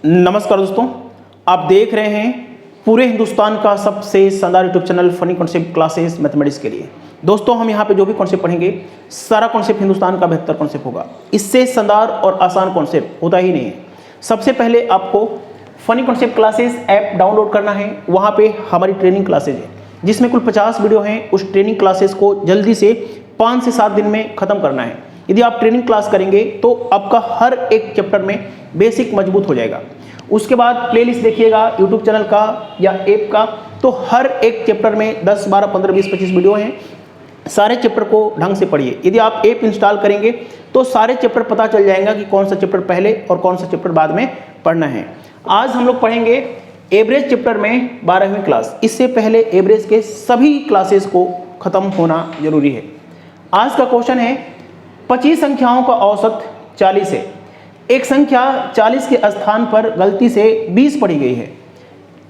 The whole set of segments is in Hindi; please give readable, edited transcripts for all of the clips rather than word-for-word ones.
नमस्कार दोस्तों, आप देख रहे हैं पूरे हिंदुस्तान का सबसे शानदार YouTube channel funny concept classes mathematics के लिए। दोस्तों, हम यहाँ पे जो भी कॉन्सेप्ट पढ़ेंगे सारा कॉन्सेप्ट हिंदुस्तान का बेहतर कॉन्सेप्ट होगा। इससे शानदार और आसान कॉन्सेप्ट होता ही नहीं है। सबसे पहले आपको funny concept classes app download करना है। वहाँ पे हमारी ट्रेनिंग क्लासेज है जिसमें कुल 50 वीडियो हैं। उस ट्रेनिंग क्लासेस को जल्दी से 5 से 7 दिन में ख़त्म करना है। यदि आप ट्रेनिंग क्लास करेंगे तो आपका हर एक चैप्टर में बेसिक मजबूत हो जाएगा। उसके बाद प्लेलिस्ट देखिएगा यूट्यूब चैनल का या ऐप का, तो हर एक चैप्टर में 10, 12, 15, 20, 25 वीडियो हैं। सारे चैप्टर को ढंग से पढ़िए। यदि आप ऐप इंस्टॉल करेंगे तो सारे चैप्टर पता चल जाएगा कि कौन सा चैप्टर पहले और कौन सा चैप्टर बाद में पढ़ना है। आज हम लोग पढ़ेंगे एवरेज चैप्टर में 12वीं क्लास। इससे पहले एवरेज के सभी क्लासेस को खत्म होना जरूरी है। आज का क्वेश्चन है 25 संख्याओं का औसत 40 है। एक संख्या 40 के स्थान पर गलती से 20 पढ़ी गई है।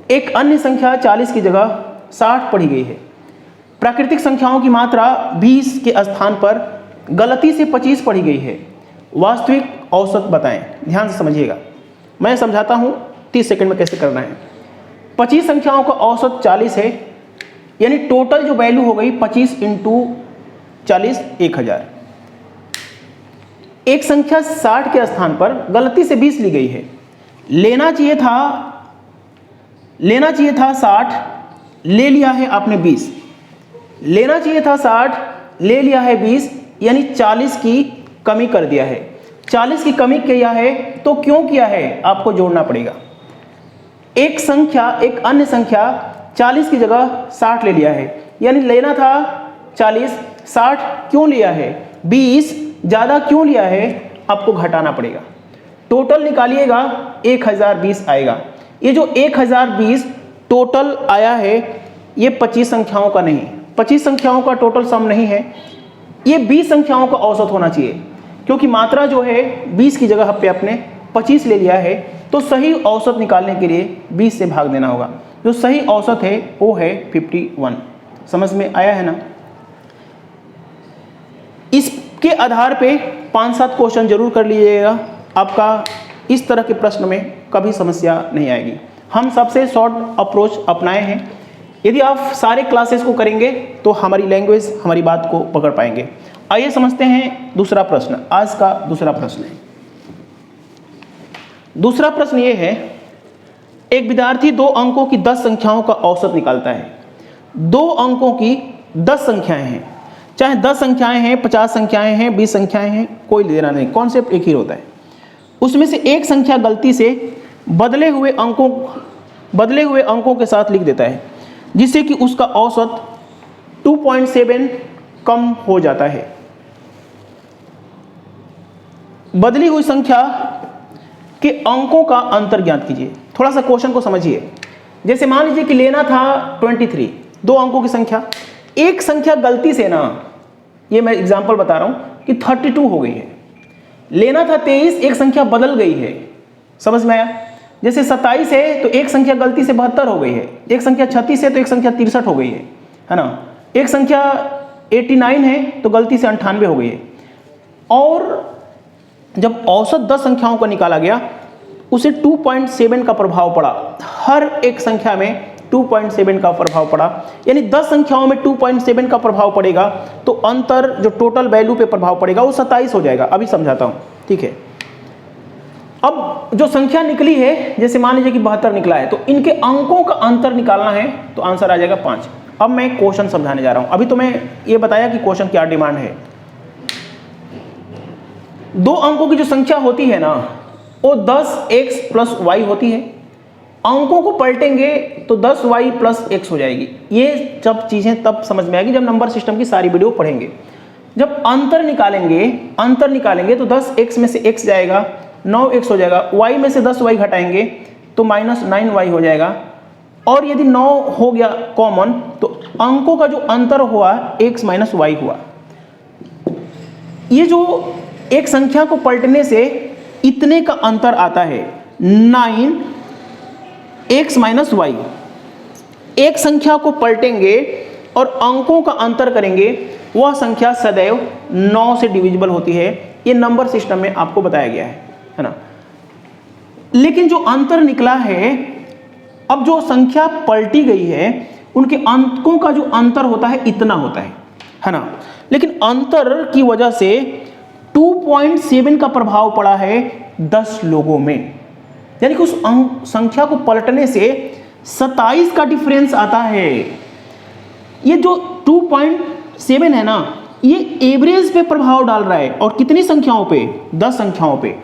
एक अन्य संख्या 40 की जगह 60 पढ़ी गई है। प्राकृतिक संख्याओं की मात्रा 20 के स्थान पर गलती से 25 पढ़ी गई है। वास्तविक औसत बताएं। ध्यान से समझिएगा, मैं समझाता हूं 30 सेकंड में कैसे करना है। 25 संख्याओं का औसत 40 है, यानी टोटल जो वैल्यू हो गई 25 इंटू 40 1000। एक संख्या 60 के स्थान पर गलती से 20 ली गई है। लेना चाहिए था 60, ले लिया है आपने 20। लेना चाहिए था 60, ले लिया है 20, यानी 40 की कमी कर दिया है। 40 की कमी किया है तो क्यों किया है आपको जोड़ना पड़ेगा। एक अन्य संख्या 40 की जगह 60 ले लिया है, यानी लेना था 40, 60 क्यों लिया है, 20 ज़्यादा क्यों लिया है, आपको घटाना पड़ेगा। टोटल निकालिएगा 1020 आएगा। ये जो 1020 टोटल आया है ये 25 संख्याओं का नहीं, 25 संख्याओं का टोटल सम नहीं है, ये 20 संख्याओं का औसत होना चाहिए। क्योंकि मात्रा जो है 20 की जगह पे आपने 25 ले लिया है, तो सही औसत निकालने के लिए 20 से भाग देना होगा। जो सही औसत है वो है 51। समझ में आया है ना। इसके आधार पे 5-7 क्वेश्चन जरूर कर लीजिएगा। आपका इस तरह के प्रश्न में कभी समस्या नहीं आएगी। हम सबसे शॉर्ट अप्रोच अपनाए हैं। यदि आप सारे क्लासेस को करेंगे तो हमारी लैंग्वेज हमारी बात को पकड़ पाएंगे। आइए समझते हैं दूसरा प्रश्न। आज का दूसरा प्रश्न है, दूसरा प्रश्न ये है, एक विद्यार्थी 2 अंकों की 10 संख्याओं का औसत निकालता है। 2 अंकों की 10 संख्याएं हैं, चाहे 10 संख्याएं हैं, 50 संख्याएं हैं, 20 संख्याएं हैं, कोई लेना नहीं, कॉन्सेप्ट एक ही होता है। उसमें से एक संख्या गलती से बदले हुए अंकों के साथ लिख देता है, जिससे कि उसका औसत 2.7 कम हो जाता है। बदली हुई संख्या के अंकों का अंतर ज्ञात कीजिए। थोड़ा सा क्वेश्चन को समझिए। जैसे मान लीजिए कि लेना था 23, 2 अंकों की संख्या, एक संख्या गलती से ना, ये मैं एग्जांपल बता रहा हूं कि 32 हो गई है। लेना था 23, एक संख्या बदल गई है। समझ में आया। जैसे 27 है तो एक संख्या गलती से 72 हो गई है। एक संख्या 36 है तो एक संख्या 63 हो गई है ना। एक संख्या 89 है तो गलती से 98 हो गई है। और जब औसत 10 संख्याओं का निकाला गया, उसे 2.7 का प्रभाव पड़ा। हर एक संख्या में 2.7 का प्रभाव पड़ा, यानी 10 संख्याओं में 2.7 का प्रभाव पड़ेगा तो अंतर जो टोटल वैल्यू पे प्रभाव पड़ेगा वो 27 हो जाएगा। अभी समझाता हूं, ठीक है। अब जो संख्या निकली है, जैसे मान लीजिए कि 72 निकला है, तो इनके अंकों का अंतर निकालना है तो आंसर आ जाएगा 5। अब मैं क्वेश्चन समझाने जा रहा हूं। अभी तो मैं ये बताया कि क्वेश्चन क्या डिमांड है। 2 अंकों की जो संख्या होती है ना, वो 10x + y होती है। अंकों को पलटेंगे तो 10y + x हो जाएगी। ये सब चीजें तब समझ में आएगी जब नंबर सिस्टम की सारी वीडियो पढ़ेंगे। जब अंतर निकालेंगे तो 10x में से x जाएगा, 9x हो जाएगा। y में से 10y घटाएंगे तो -9y हो जाएगा। और यदि 9 हो गया कॉमन तो अंकों का जो अंतर हुआ x - y हुआ। ये जो एक संख्या को पलटने से इतने का अंतर आता है, 9x - y। एक संख्या को पलटेंगे और अंकों का अंतर करेंगे, वह संख्या सदैव 9 से डिविजिबल होती है। ये नंबर सिस्टम में आपको बताया गया है ना। लेकिन जो अंतर निकला है, अब जो संख्या पलटी गई है उनके अंकों का जो अंतर होता है इतना होता है ना। लेकिन अंतर की वजह से 2.7 का प्रभाव पड़ा है 10 लोगों में, यानी कि उस संख्या को पलटने से 27 का डिफरेंस आता है। ये जो 2.7 है ना, ये एवरेज पे प्रभाव डाल रहा है, और कितनी संख्याओं पे? 10 संख्याओं पे।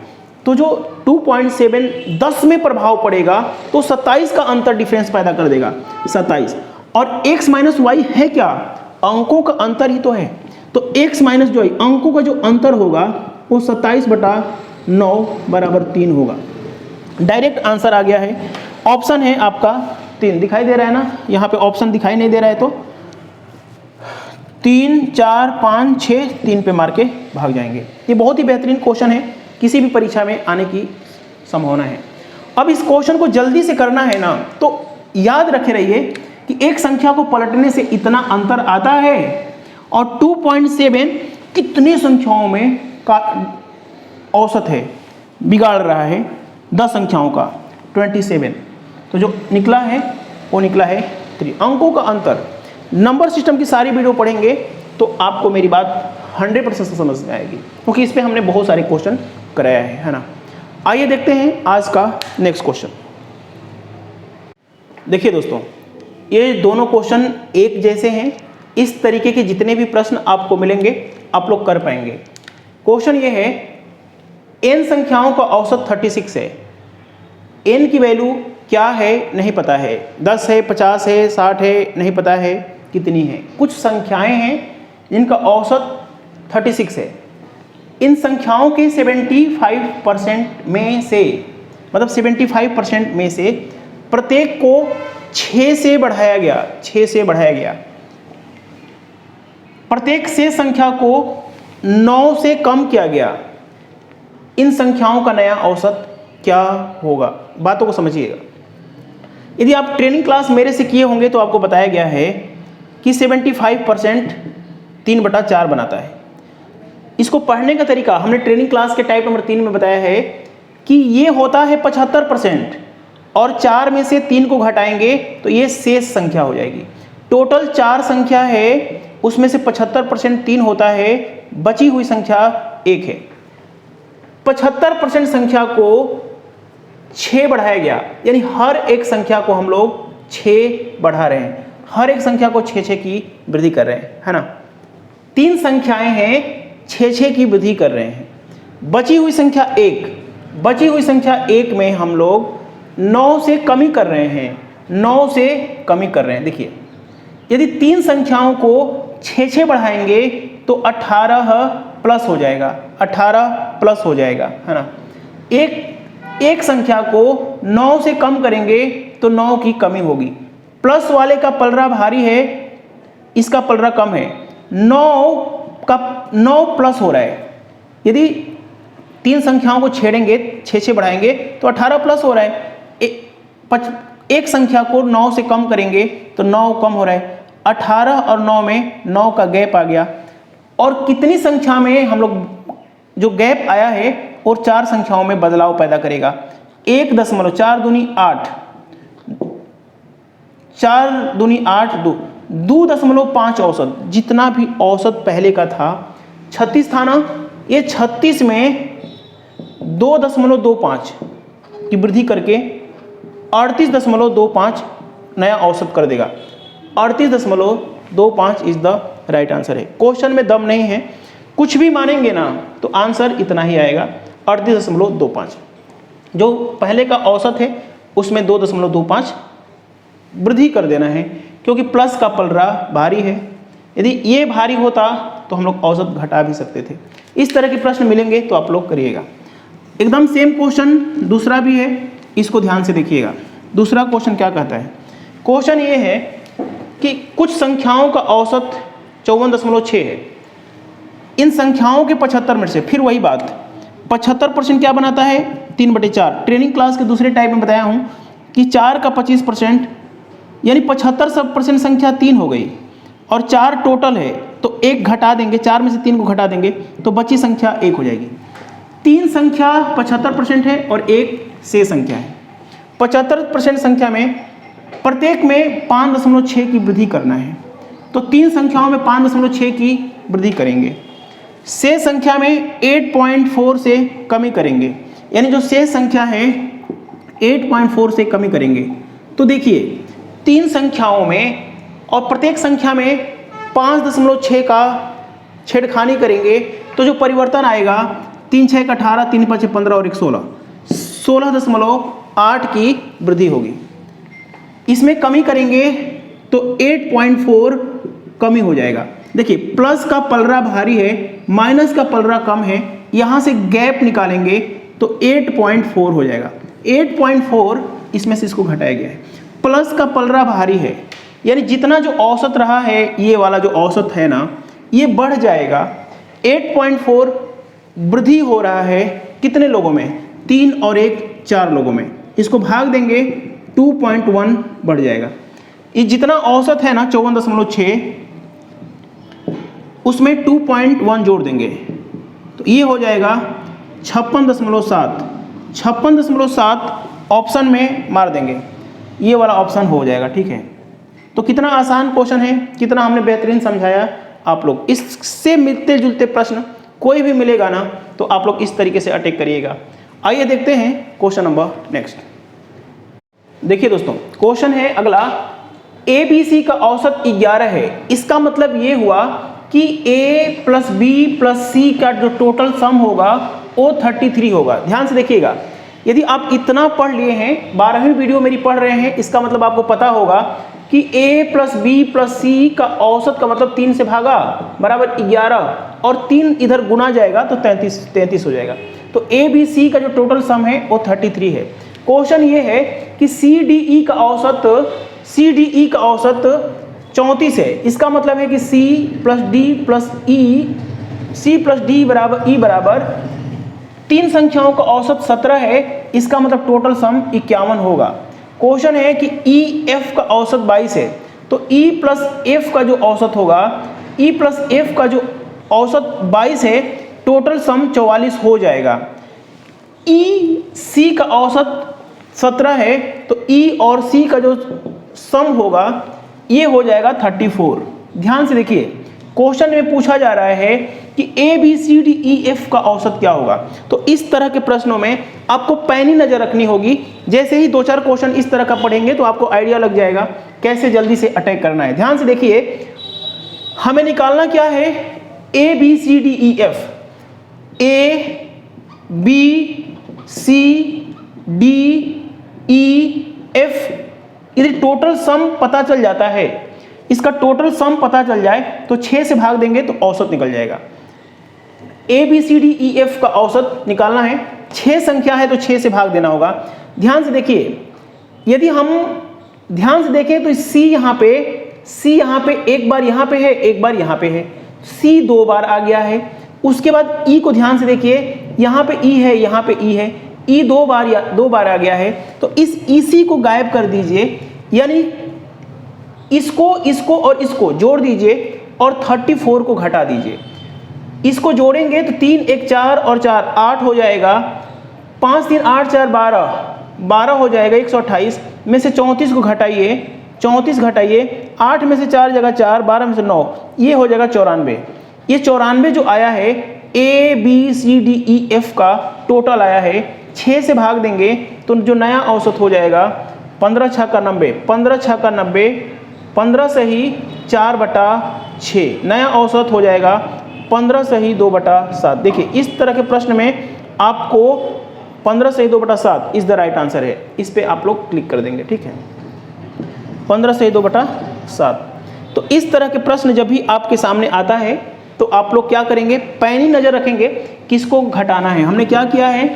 तो जो 2.7 10 में प्रभाव पड़ेगा तो 27 का अंतर डिफरेंस पैदा कर देगा, 27। और x माइनस वाई है क्या? अंकों का अंतर ही तो है। तो x माइनस जो अंकों का जो अंतर होगा वो 27/9 बराबर 3 होगा। डायरेक्ट आंसर आ गया है। ऑप्शन है आपका 3, दिखाई दे रहा है ना? यहाँ पे ऑप्शन दिखाई नहीं दे रहा है तो 3, 4, 5, 6, 3 पे मार के भाग जाएंगे। ये बहुत ही बेहतरीन क्वेश्चन है, किसी भी परीक्षा में आने की संभावना है। अब इस क्वेश्चन को जल्दी से करना है ना, तो याद रखे रहिए कि एक संख्या को पलटने से इतना अंतर आता है, और 2.7 कितनी संख्याओं में का औसत है, बिगाड़ रहा है 10 संख्याओं का 27। तो जो निकला है वो निकला है 3। अंकों का अंतर, नंबर सिस्टम की सारी वीडियो पढ़ेंगे तो आपको मेरी बात 100% से समझ में आएगी, क्योंकि इस पे हमने बहुत सारे क्वेश्चन कराया है ना। आइए देखते हैं आज का नेक्स्ट क्वेश्चन। देखिए दोस्तों, ये दोनों क्वेश्चन एक जैसे हैं। इस तरीके के जितने भी प्रश्न आपको मिलेंगे आप लोग कर पाएंगे। क्वेश्चन ये है, n संख्याओं का औसत 36 है। n की वैल्यू क्या है नहीं पता है, 10 है, 50 है, 60 है, नहीं पता है कितनी है। कुछ संख्याएं हैं जिनका औसत 36 है। इन संख्याओं के 75% में से, मतलब 75% में से प्रत्येक को 6 से बढ़ाया गया, 6 से बढ़ाया गया। प्रत्येक से संख्या को 9 से कम किया गया। इन संख्याओं का नया औसत क्या होगा? बातों को समझिएगा। यदि आप ट्रेनिंग क्लास मेरे से किए होंगे तो आपको बताया गया है कि 75% 3/4 बनाता है। इसको पढ़ने का तरीका हमने ट्रेनिंग क्लास के टाइप नंबर 3 में बताया है कि ये होता है 75%, और 4 में से 3 को घटाएंगे तो ये शेष संख्या हो जाएगी। टोटल 4 संख्या है, उसमें से 75% 3 होता है, बची हुई संख्या 1 है। 75% संख्या को 6 बढ़ाया गया, यानी हर एक संख्या को हम लोग 6 बढ़ा रहे हैं, हर एक संख्या को 6 की वृद्धि कर रहे हैं, है ना। 3 संख्याएं हैं, 6 की वृद्धि कर रहे हैं। बची हुई संख्या 1, बची हुई संख्या 1 में हम लोग 9 से कमी कर रहे हैं, 9 से कमी कर रहे हैं। देखिए, यदि 3 संख्याओं को 6 बढ़ाएंगे तो 18 प्लस हो जाएगा, 18 प्लस हो जाएगा, है ना। एक संख्या को 9 से कम करेंगे तो 9 की कमी होगी। प्लस वाले का पलड़ा भारी है, इसका पलड़ा कम है, 9 प्लस हो रहा है। यदि 3 संख्याओं को छेड़ेंगे, 6 बढ़ाएंगे तो 18 प्लस हो रहा है। एक संख्या को 9 से कम करेंगे तो 9 कम हो रहा है। 18 और 9 में 9 का गैप आ गया, और कितनी संख्या में हम लोग जो गैप आया है और 4 संख्याओं में बदलाव पैदा करेगा। 1.4 दूनी 8, 4 दूनी 8, 2.5 औसत, जितना भी औसत पहले का था 36 था ना, ये 36 में 2.25 की वृद्धि करके 38.25 नया औसत कर देगा। 38.25 इज द राइट आंसर है। क्वेश्चन में दम नहीं है, कुछ भी मानेंगे ना तो आंसर इतना ही आएगा, 38.25। जो पहले का औसत है उसमें 2.25 वृद्धि कर देना है, क्योंकि प्लस का पलड़ा भारी है। यदि ये भारी होता तो हम लोग औसत घटा भी सकते थे। इस तरह के प्रश्न मिलेंगे तो आप लोग करिएगा। एकदम सेम क्वेश्चन दूसरा भी है, इसको ध्यान से देखिएगा। दूसरा क्वेश्चन क्या कहता है? क्वेश्चन ये है कि कुछ संख्याओं का औसत 54.6 है। इन संख्याओं के 75 में से, फिर वही बात, 75% क्या बनाता है? 3/4। ट्रेनिंग क्लास के दूसरे टाइप में बताया हूँ कि 4 का 25%, यानी 75% संख्या 3 हो गई, और 4 टोटल है तो 1 घटा देंगे, 4 में से 3 को घटा देंगे तो बची संख्या 1 हो जाएगी। 3 संख्या 75% है और 1 शेष संख्या है। 75% संख्या में प्रत्येक में 5.6 की वृद्धि करना है, तो 3 संख्याओं में 5.6 की वृद्धि करेंगे। शेष संख्या में 8.4 से कमी करेंगे, यानी जो शेष संख्या है 8.4 से कमी करेंगे। तो देखिए 3 संख्याओं में और प्रत्येक संख्या में 5.6 का छेड़खानी करेंगे, तो जो परिवर्तन आएगा 3 6 18, 3 5 15 और 1 16, 16.8 की वृद्धि होगी। इसमें कमी करेंगे तो 8.4 कमी हो जाएगा। देखिए प्लस का पलड़ा भारी है, माइनस का पलड़ा कम है, यहाँ से गैप निकालेंगे तो 8.4 हो जाएगा। 8.4 इसमें से इसको घटाया गया है। प्लस का पलड़ा भारी है, यानी जितना जो औसत रहा है, ये वाला जो औसत है ना, ये बढ़ जाएगा। 8.4 वृद्धि हो रहा है कितने लोगों में? 3 और 1 4 लोगों में। इसको भाग देंगे 2.1 बढ़ जाएगा। ये जितना औसत है ना 54.6, उसमें 2.1 जोड़ देंगे तो ये हो जाएगा 56.7। 56.7 ऑप्शन में मार देंगे, ये वाला ऑप्शन हो जाएगा। ठीक है, तो कितना आसान क्वेश्चन है, कितना हमने बेहतरीन समझाया आप लोग। इससे मिलते जुलते प्रश्न कोई भी मिलेगा ना तो आप लोग इस तरीके से अटैक करिएगा। आइए देखते हैं क्वेश्चन नंबर नेक्स्ट। देखिए दोस्तों, क्वेश्चन है अगला, ABC का औसत 11 है। इसका मतलब ये हुआ कि A plus B plus C का जो टोटल सम होगा वो 33 होगा। ध्यान से देखिएगा, यदि आप इतना पढ़ लिए हैं, 12वीं वीडियो मेरी पढ़ रहे हैं, इसका मतलब आपको पता होगा कि A plus B plus C का औसत का मतलब 3 से भागा बराबर 11 और 3 इधर गुना जाएगा तो 33 हो जाएगा। तो ABC का जो टोटल सम है वो 33 है। क्वेश्चन ये है कि CDE का औसत 34 है। इसका मतलब है कि C प्लस D बराबर 3 संख्याओं का औसत 17 है। इसका मतलब टोटल सम 51 होगा। क्वेश्चन है कि EF का औसत 22 है, तो E प्लस F का जो औसत होगा, E प्लस F का जो औसत 22 है, टोटल सम 44 हो जाएगा। EC का औसत 17 है, तो E और C का जो सम होगा ये हो जाएगा 34। ध्यान से देखिए, क्वेश्चन में पूछा जा रहा है कि ABCDEF का औसत क्या होगा। तो इस तरह के प्रश्नों में आपको पैनी नजर रखनी होगी। जैसे ही 2-4 क्वेश्चन इस तरह का पढ़ेंगे तो आपको आइडिया लग जाएगा कैसे जल्दी से अटैक करना है। ध्यान से देखिए, हमें निकालना क्या है? ABCDEF, A B C D E F, यदि टोटल सम पता चल जाता है, इसका टोटल सम पता चल जाए तो 6 से भाग देंगे तो औसत निकल जाएगा। ABCDEF का औसत निकालना है, 6 संख्या है तो 6 से भाग देना होगा। ध्यान से देखिए, यदि हम ध्यान से देखें तो C यहाँ पे एक बार यहाँ पे है, एक बार यहाँ पे है, C 2 बार आ गया है। उसके बाद E को ध्यान से देखिए, यहाँ पे E है, यहाँ पे E है, E 2 बार आ गया है। तो इस EC को गायब कर दीजिए, यानी इसको और इसको जोड़ दीजिए और 34 को घटा दीजिए। इसको जोड़ेंगे तो 3 1 4 और 4 8 हो जाएगा, 5 3 8 4 12 हो जाएगा, 128 में से 34 को घटाइए, 34 घटाइए, 8 में से 4 जगह 4, 12 में से 9, ये हो जाएगा 94। ये 94 जो आया है ABCDEF का टोटल आया है। 6 से भाग देंगे तो जो नया औसत हो जाएगा 15 6 का 90, 15 6 का 90, 15 से ही 4/6, नया औसत हो जाएगा 15 से ही 2/7। देखिए इस तरह के प्रश्न में आपको 15 से ही 2/7 इज द राइट आंसर है। इस पे आप लोग क्लिक कर देंगे, ठीक है, 15 से ही 2/7। तो इस तरह के प्रश्न जब भी आपके सामने आता है तो आप लोग क्या करेंगे? पैनी नजर रखेंगे किसको घटाना है। हमने क्या किया है,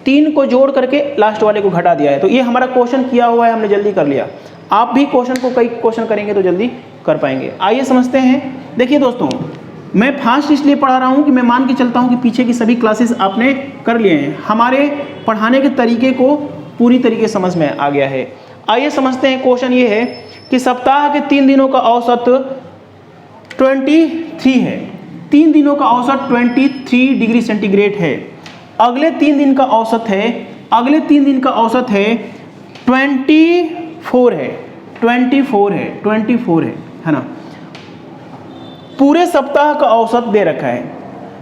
3 को जोड़ करके लास्ट वाले को घटा दिया है। तो ये हमारा क्वेश्चन किया हुआ है, हमने जल्दी कर लिया। आप भी क्वेश्चन को कई क्वेश्चन करेंगे तो जल्दी कर पाएंगे। आइए समझते हैं। देखिए दोस्तों, मैं फास्ट इसलिए पढ़ा रहा हूँ कि मैं मान के चलता हूँ कि पीछे की सभी क्लासेस आपने कर लिए हैं, हमारे पढ़ाने के तरीके को पूरी तरीके समझ में आ गया है। आइए समझते हैं। क्वेश्चन ये है कि सप्ताह के 3 दिनों का औसत 23 है। 3 दिनों का औसत 23 डिग्री सेंटीग्रेड है। अगले 3 दिन का औसत है अगले 3 दिन का औसत है 24 है ना। पूरे सप्ताह का औसत दे रखा है।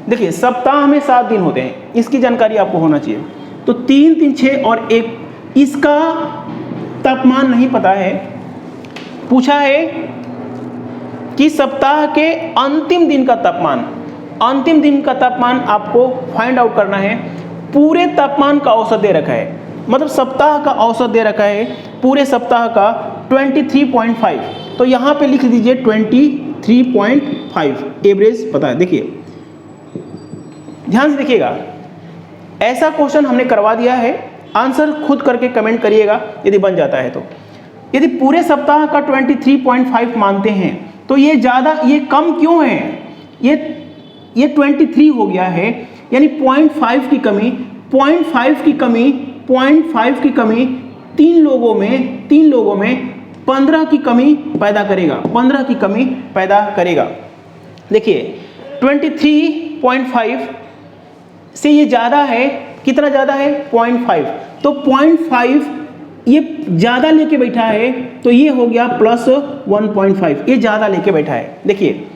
देखिए सप्ताह में 7 दिन होते हैं, इसकी जानकारी आपको होना चाहिए। तो 3 3 6 और 1, इसका तापमान नहीं पता है। पूछा है कि सप्ताह के अंतिम दिन का तापमान, अंतिम दिन का तापमान आपको फाइंड आउट करना है। पूरे तापमान का औसत दे रखा है, मतलब सप्ताह का औसत दे रखा है, पूरे सप्ताह का 23.5। तो यहाँ पे लिख दीजिए 23.5 एवरेज पता है। देखिए ध्यान से देखिएगा, ऐसा क्वेश्चन हमने करवा दिया है, आंसर खुद करके कमेंट करिएगा यदि बन जाता है तो। यदि पूरे सप्ताह का 23.5 मानते हैं तो ये ज़्यादा, ये कम क्यों है? ये 23 हो गया है, यानी 0.5 की कमी, 0.5 की कमी, 0.5 की कमी 3 लोगों में 15 की कमी पैदा करेगा, 15 की कमी पैदा करेगा। देखिए 23.5 से ये ज़्यादा है, कितना ज़्यादा है? 0.5। तो 0.5 ये ज़्यादा लेके बैठा है, तो ये हो गया प्लस 1.5, ये ज़्यादा लेके बैठा है। देखिए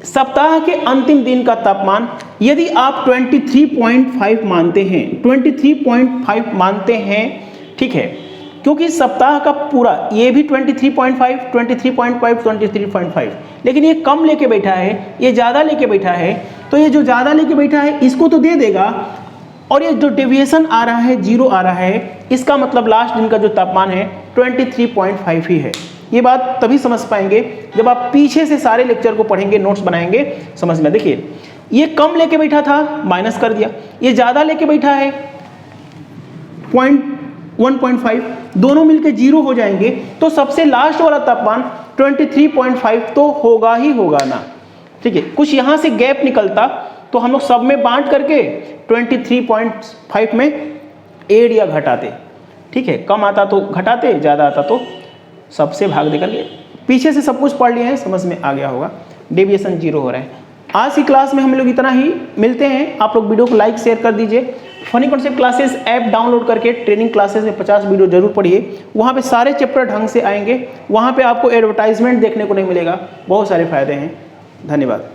सप्ताह के अंतिम दिन का तापमान यदि आप 23.5 मानते हैं, 23.5 मानते हैं, ठीक है, क्योंकि सप्ताह का पूरा ये भी 23.5, 23.5, 23.5, लेकिन ये कम लेके बैठा है, ये ज़्यादा लेके बैठा है। तो ये जो ज़्यादा लेके बैठा है इसको तो दे देगा, और ये जो डेविएशन आ रहा है, 0 आ रहा है, इसका मतलब लास्ट दिन का जो तापमान है 23.5 ही है। ये बात तभी समझ पाएंगे जब आप पीछे से सारे लेक्चर को पढ़ेंगे, नोट्स बनाएंगे, समझ में। देखिए ये कम लेके बैठा था, माइनस कर दिया, ये ज़्यादा लेके बैठा है 1.5, दोनों मिलके 0 हो जाएंगे, तो सबसे लास्ट वाला तापमान 23.5 तो होगा ही होगा ना। ठीक है, कुछ यहाँ से गैप निकलता तो हम लोग सब में बांट करके 23.5 में ऐड या घटाते। ठीक है, कम आता तो घटाते, ज़्यादा आता तो सबसे भाग दे करके। पीछे से सब कुछ पढ़ लिए हैं, समझ में आ गया होगा। डेविएशन 0 हो रहा है। आज की क्लास में हम लोग इतना ही, मिलते हैं। आप लोग वीडियो को लाइक शेयर कर दीजिए। Funny concept classes app download करके ट्रेनिंग क्लासेस में 50 वीडियो जरूर पढ़िए, वहाँ पे सारे चैप्टर ढंग से आएंगे, वहाँ पे आपको एडवर्टाइजमेंट देखने को नहीं मिलेगा, बहुत सारे फायदे हैं। धन्यवाद।